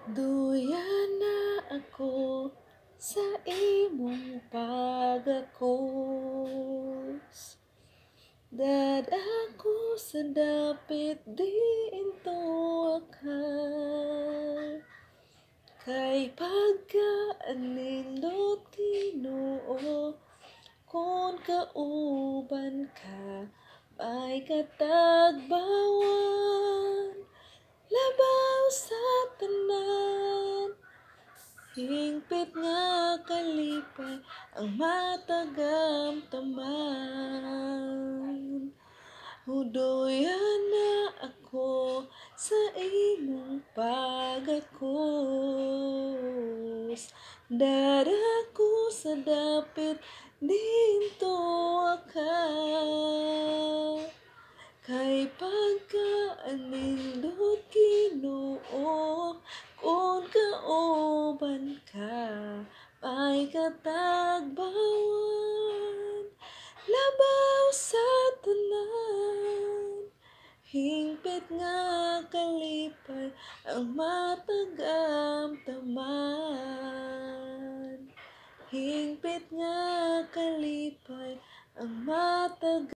Duyan na ako sa imong pagakos. Dadako sa dapit diin tuwa ka. Kay pagkaanindot Ginoo, kung kauban ka, may katagbawan. Labaw sa tanan, hingpit nga kalipay ang matagamtaman. Hudoyan na ako sa imong pagakos. Dadako sa dapit dinto ka. Kay pagkaanindot Ginoo, kung kauban ka, may katagbawan. Labaw sa tanan, hingpit nga kalipay ang matagamtaman. Hingpit nga kalipay ang